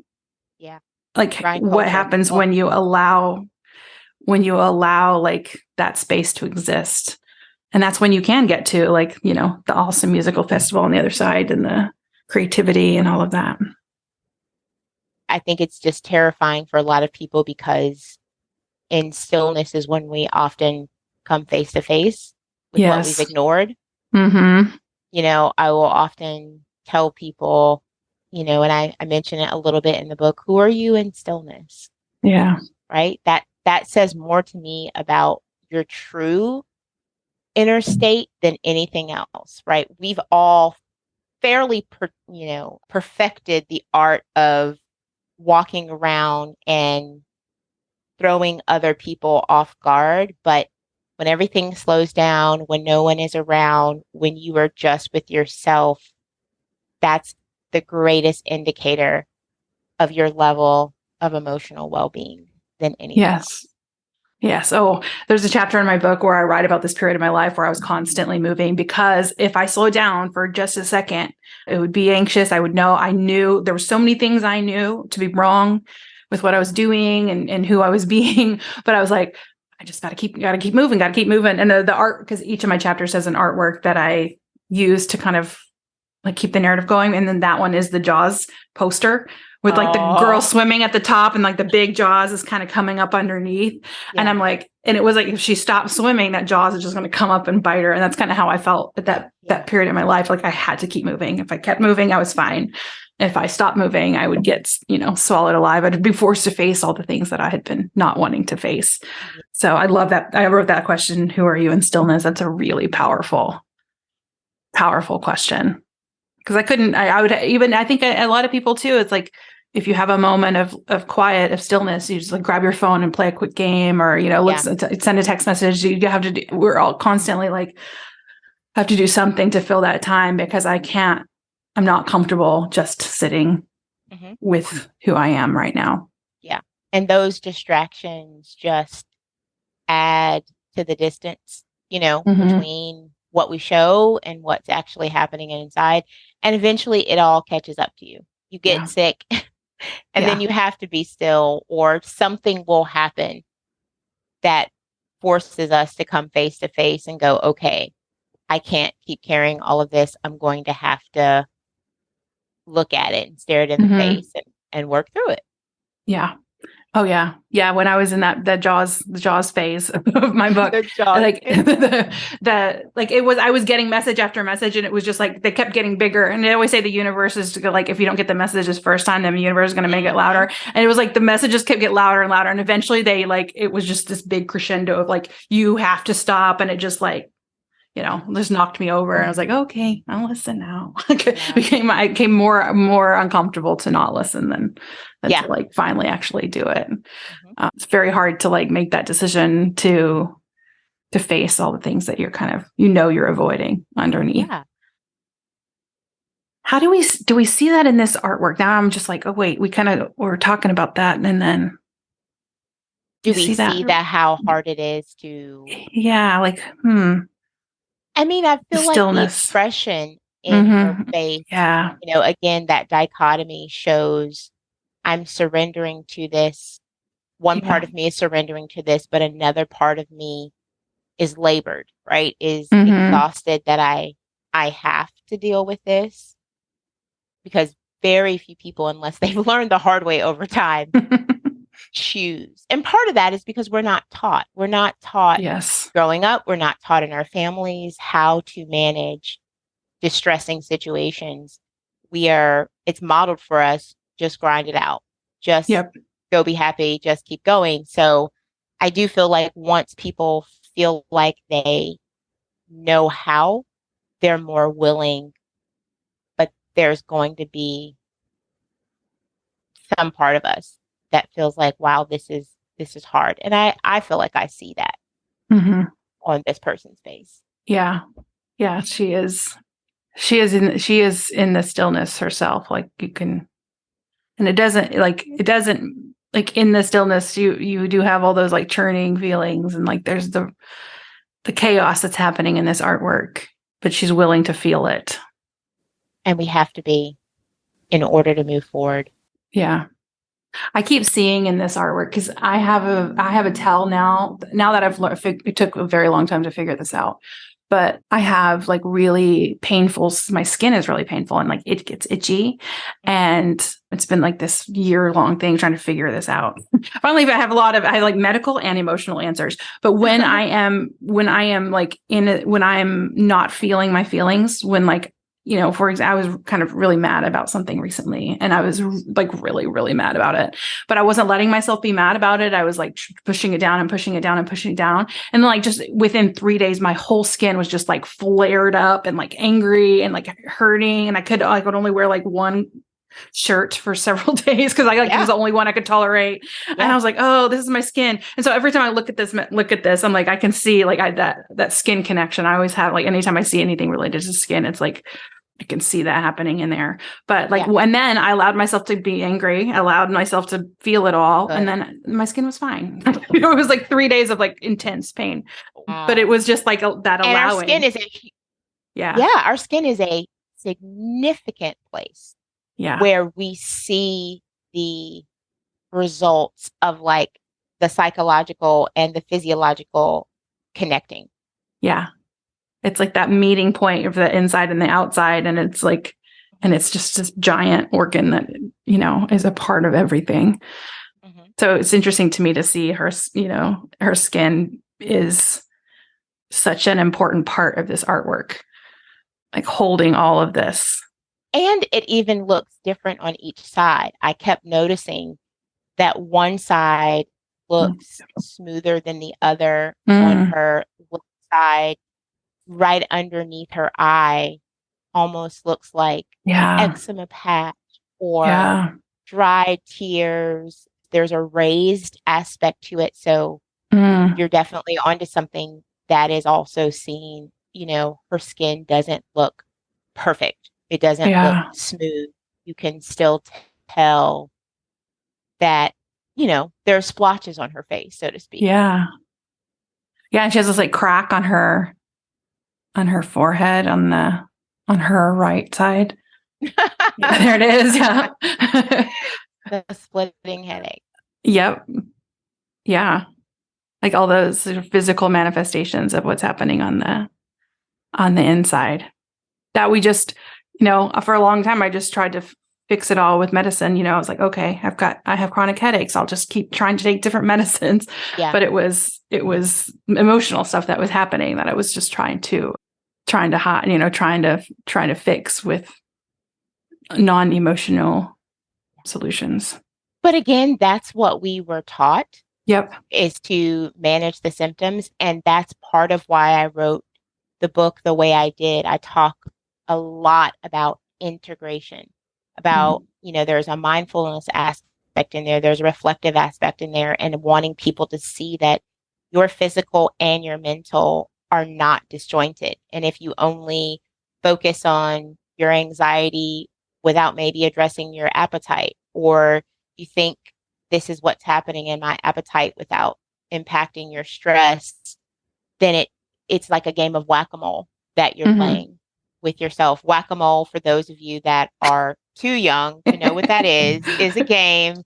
Yeah, like grind what culture. happens Well, when you allow like that space to exist. And that's when you can get to like, the awesome musical festival on the other side and the creativity and all of that. I think it's just terrifying for a lot of people because in stillness is when we often come face to face with what we've Yes. ignored. Mm-hmm. I will often tell people, and I mention it a little bit in the book, who are you in stillness? Yeah. Right? That says more to me about your true inner state than anything else, right? We've all fairly, perfected the art of walking around and throwing other people off guard. But when everything slows down, when no one is around, when you are just with yourself, that's the greatest indicator of your level of emotional well-being than anything else. Yes. Yes. Oh, there's a chapter in my book where I write about this period of my life where I was constantly moving, because if I slowed down for just a second, it would be anxious. I knew there were so many things I knew to be wrong with what I was doing and who I was being. But I was like, I just gotta keep moving. And the art, because each of my chapters has an artwork that I use to kind of like keep the narrative going. And then that one is the Jaws poster with like the girl swimming at the top and like the big Jaws is kind of coming up underneath. Yeah. And I'm like, and it was like, if she stopped swimming, that Jaws is just going to come up and bite her. And that's kind of how I felt at that period in my life. Like I had to keep moving. If I kept moving, I was fine. If I stopped moving, I would get, swallowed alive. I'd be forced to face all the things that I had been not wanting to face. So I love that. I wrote that question, who are you in stillness? That's a really powerful question. Because I think a lot of people too, it's like, if you have a moment of quiet, of stillness, you just like grab your phone and play a quick game or, send a text message. We're all constantly like, have to do something to fill that time, because I'm not comfortable just sitting with who I am right now. Yeah. And those distractions just add to the distance, between what we show and what's actually happening inside. And eventually it all catches up to you. You get sick and then you have to be still, or something will happen that forces us to come face to face and go, okay, I can't keep carrying all of this. I'm going to have to look at it and stare it in the face and work through it. Yeah. Oh yeah. Yeah. When I was in the Jaws phase of my book, I was getting message after message, and it was just like, they kept getting bigger. And they always say the universe is to go, like, if you don't get the messages first time, then the universe is going to make it louder. And it was like, the messages kept getting louder and louder. And eventually it was just this big crescendo of like, you have to stop. And it just like, just knocked me over. And I was like, okay, I'll listen now. I became more uncomfortable to not listen than to like finally actually do it. It's very hard to like make that decision to face all the things that you're kind of, you're avoiding underneath. Yeah. How do we see that in this artwork? Now I'm just like, oh wait, we're talking about that. And then do we see that how hard it is to, like, I mean, I feel like the expression in her face, again, that dichotomy shows I'm surrendering to this. One part of me is surrendering to this, but another part of me is labored, right? Is exhausted that I have to deal with this, because very few people, unless they've learned the hard way over time, choose. And part of that is because we're not taught. We're not taught growing up. We're not taught in our families how to manage distressing situations. It's modeled for us, just grind it out. Just go be happy, just keep going. So I do feel like once people feel like they know how, they're more willing, but there's going to be some part of us that feels like, wow, this is hard. And I feel like I see that on this person's face. Yeah. Yeah. She is in the stillness herself. Like you can, and it doesn't like in the stillness, you do have all those like churning feelings, and like there's the chaos that's happening in this artwork, but she's willing to feel it. And we have to be, in order to move forward. Yeah. I keep seeing in this artwork, because I have a tell now that I've learned. It took a very long time to figure this out, but I have like really painful. My skin is really painful, and like it gets itchy, and it's been like this year-long thing trying to figure this out. Finally, I have like medical and emotional answers. But when I am like when I'm not feeling my feelings, when like, for example, I was kind of really mad about something recently, and I was like really, really mad about it, but I wasn't letting myself be mad about it. I was like pushing it down and pushing it down and pushing it down. And then like just within 3 days, my whole skin was just like flared up and like angry and like hurting. And I could only wear like one shirt for several days because it was the only one I could tolerate. Yeah. And I was like, oh, this is my skin. And so every time I look at this, I'm like, I can see like that skin connection. I always have, like, anytime I see anything related to skin, it's like I can see that happening in there. But like, and then I allowed myself to be angry. I allowed myself to feel it all. Good. And then my skin was fine. It was like 3 days of like intense pain, but it was just like that allowing. And our skin is our skin is a significant place where we see the results of like the psychological and the physiological connecting. Yeah. It's like that meeting point of the inside and the outside. And it's like, and it's just this giant organ that, you know, is a part of everything. Mm-hmm. So it's interesting to me to see her, you know, her skin is such an important part of this artwork, like holding all of this. And it even looks different on each side. I kept noticing that one side looks smoother than the other on her left side. Right underneath her eye almost looks like eczema patch or dry tears. There's a raised aspect to it. So you're definitely onto something that is also seen. You know, her skin doesn't look perfect. It doesn't look smooth. You can still tell that, you know, there are splotches on her face, so to speak. Yeah. Yeah. And she has this like crack on her forehead on her right side. There it is. Yeah. The splitting headache. Yep. Yeah. Like all those sort of physical manifestations of what's happening on the inside that we just, you know, for a long time, I just tried to fix it all with medicine. You know, I was like, okay, I have chronic headaches. I'll just keep trying to take different medicines. Yeah. But it was emotional stuff that was happening that I was just trying to hide, you know, trying to fix with non-emotional solutions. But again, that's what we were taught. Yep. Is to manage the symptoms. And that's part of why I wrote the book the way I did. I talk a lot about integration, about, you know, there's a mindfulness aspect in there, there's a reflective aspect in there, and wanting people to see that your physical and your mental are not disjointed. And if you only focus on your anxiety without maybe addressing your appetite, or you think this is what's happening in my appetite without impacting your stress, then it's like a game of whack-a-mole that you're playing with yourself. Whack-a-mole, for those of you that are too young to know what that is a game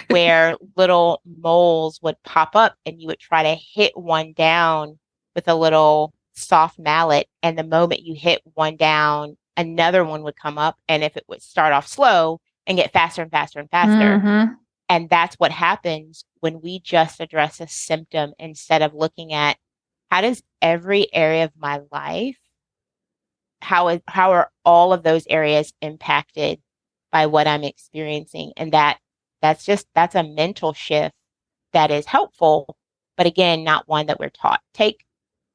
where little moles would pop up and you would try to hit one down with a little soft mallet. And the moment you hit one down, another one would come up. And if it would start off slow and get faster and faster and faster. And that's what happens when we just address a symptom instead of looking at how does every area of my life, how are all of those areas impacted by what I'm experiencing? And that's a mental shift that is helpful, but again, not one that we're taught. Take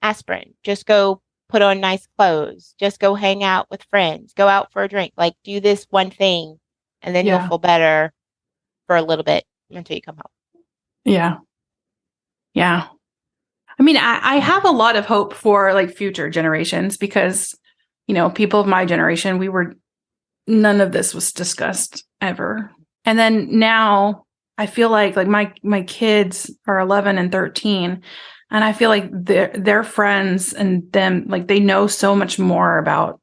aspirin, just go put on nice clothes, just go hang out with friends, go out for a drink, like do this one thing, and then you'll feel better for a little bit until you come home. Yeah. Yeah. I mean, I have a lot of hope for like future generations because, you know, people of my generation, none of this was discussed ever. And then now I feel like my kids are 11 and 13, and I feel like their friends and them, like they know so much more about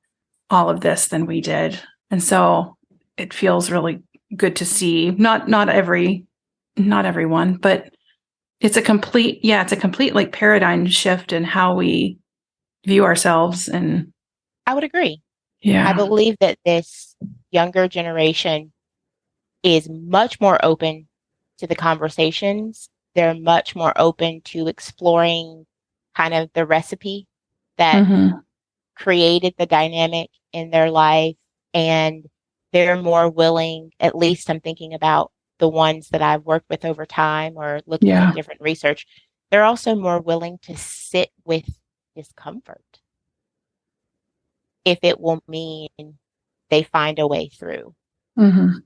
all of this than we did. And so it feels really good to see not everyone, but it's a complete like paradigm shift in how we view ourselves. And I would agree. Yeah. I believe that this younger generation is much more open to the conversations. They're much more open to exploring kind of the recipe that created the dynamic in their life. And they're more willing, at least I'm thinking about the ones that I've worked with over time or looking at different research, they're also more willing to sit with discomfort if it will mean they find a way through. Mm-hmm.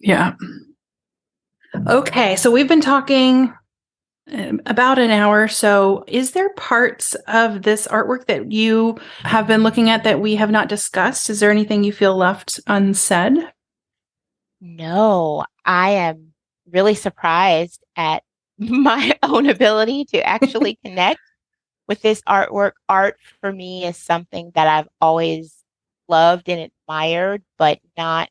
Yeah. Okay. So we've been talking about an hour. So is there parts of this artwork that you have been looking at that we have not discussed? Is there anything you feel left unsaid? No, I am really surprised at my own ability to actually connect with this artwork. Art for me is something that I've always loved and admired, but not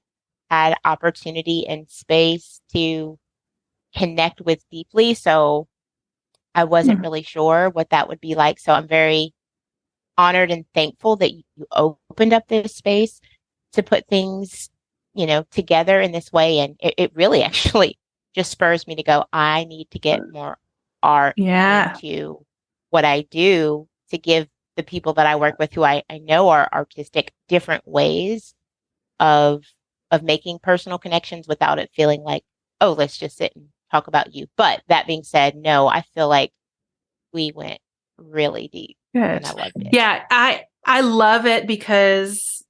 had opportunity and space to connect with deeply. So I wasn't really sure what that would be like. So I'm very honored and thankful that you opened up this space to put things, together in this way. And it really actually just spurs me to go, I need to get more art Yeah. into what I do to give the people that I work with who I know are artistic different ways of making personal connections without it feeling like, oh, let's just sit and talk about you. But that being said, no, I feel like we went really deep and Good. I loved it. Yeah, I love it because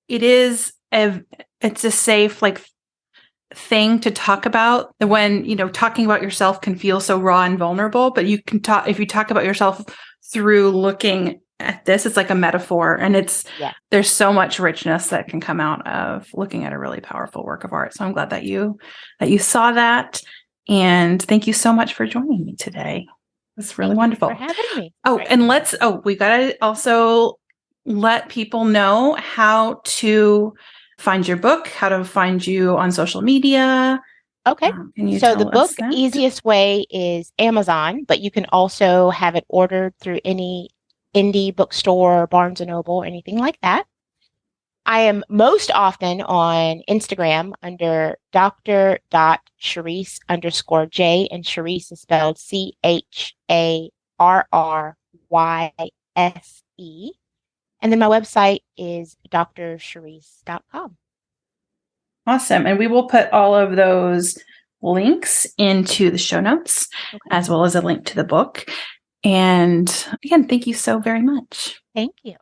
it is it's a safe thing to talk about when, talking about yourself can feel so raw and vulnerable, but you can talk if you talk about yourself through looking at this, it's like a metaphor, and there's so much richness that can come out of looking at a really powerful work of art. So I'm glad that you saw that, and thank you so much for joining me today. It's really wonderful. Thank you for having me. Oh, and we got to also let people know how to find your book, how to find you on social media. Okay. Can you So tell the book, us that? easiest way is Amazon, but you can also have it ordered through any indie bookstore, Barnes and Noble, anything like that. I am most often on Instagram under Dr.Charryse_J, and Charryse is spelled Charryse. And then my website is drcharryse.com. Awesome. And we will put all of those links into the show notes, as well as a link to the book. And again, thank you so very much. Thank you.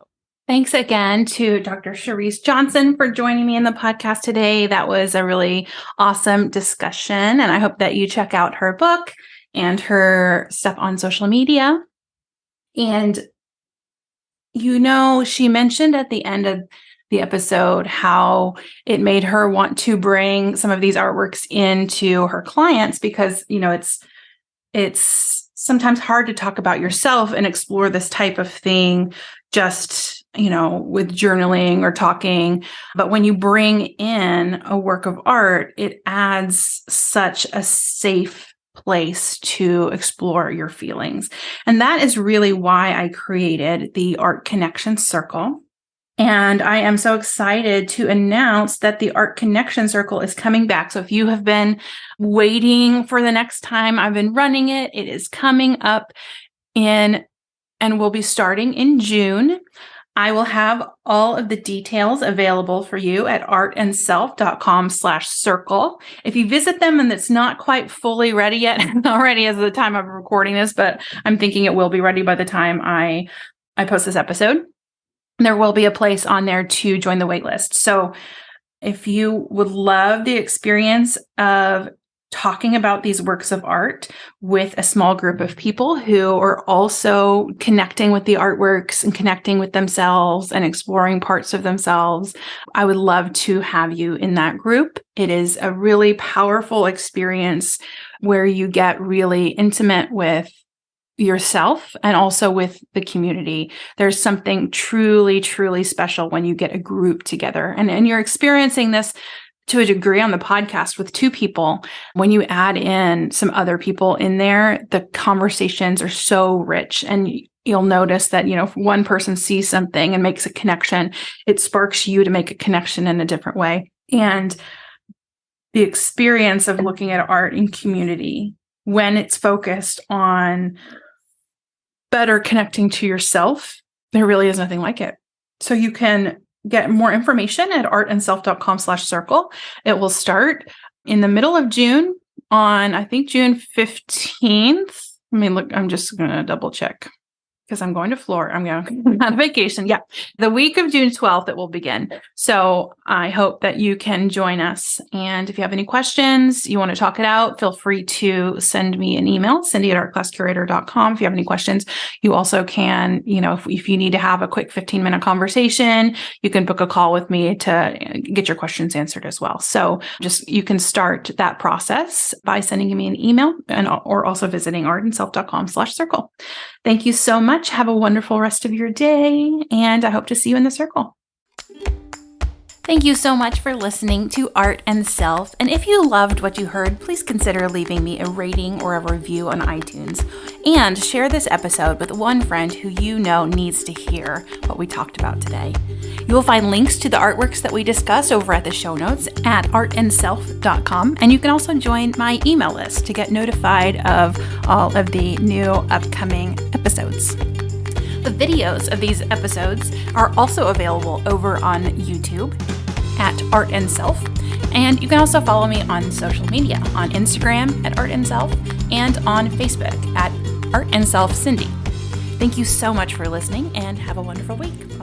Thanks again to Dr. Charryse Johnson for joining me in the podcast today. That was a really awesome discussion, and I hope that you check out her book and her stuff on social media. And, she mentioned at the end of the episode how it made her want to bring some of these artworks into her clients because, it's sometimes hard to talk about yourself and explore this type of thing just, with journaling or talking. But when you bring in a work of art, it adds such a safe place to explore your feelings. And that is really why I created the Art Connection Circle. And I am so excited to announce that the Art Connection Circle is coming back. So if you have been waiting for the next time I've been running it, it is coming up and will be starting in June. I will have all of the details available for you at artandself.com/circle. If you visit them and it's not quite fully ready yet, not ready as of the time I'm recording this, but I'm thinking it will be ready by the time I post this episode. There will be a place on there to join the waitlist. So if you would love the experience of talking about these works of art with a small group of people who are also connecting with the artworks and connecting with themselves and exploring parts of themselves, I would love to have you in that group. It is a really powerful experience where you get really intimate with yourself and also with the community. There's something truly, truly special when you get a group together. And you're experiencing this to a degree on the podcast with two people. When you add in some other people in there, the conversations are so rich. And you'll notice that, if one person sees something and makes a connection, it sparks you to make a connection in a different way. And the experience of looking at art in community, when it's focused on better connecting to yourself, there really is nothing like it. So you can get more information at artandself.com/circle. It will start in the middle of June on, I think, June 15th. Let me look. I'm just going to double check. because I'm going to Florida. I'm going on vacation. Yeah. The week of June 12th, it will begin. So I hope that you can join us. And if you have any questions, you want to talk it out, feel free to send me an email, cindy@artclasscurator.com. If you have any questions, you also can, if you need to have a quick 15-minute conversation, you can book a call with me to get your questions answered as well. So you can start that process by sending me an email or also visiting artandself.com/circle. Thank you so much. Have a wonderful rest of your day, and I hope to see you in the circle. Thank you so much for listening to Art and Self. And if you loved what you heard, please consider leaving me a rating or a review on iTunes. And share this episode with one friend who you know needs to hear what we talked about today. You will find links to the artworks that we discuss over at the show notes at artandself.com. And you can also join my email list to get notified of all of the new upcoming episodes. The videos of these episodes are also available over on YouTube at Art and Self. And you can also follow me on social media, on Instagram at Art and Self and on Facebook at Art and Self Cindy. Thank you so much for listening and have a wonderful week.